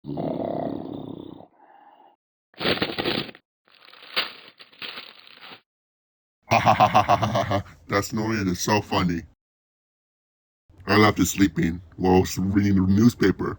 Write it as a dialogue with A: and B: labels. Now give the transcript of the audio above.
A: Ha ha ha ha ha ha ha. That snoring is so funny. I left it sleeping while I was reading the newspaper.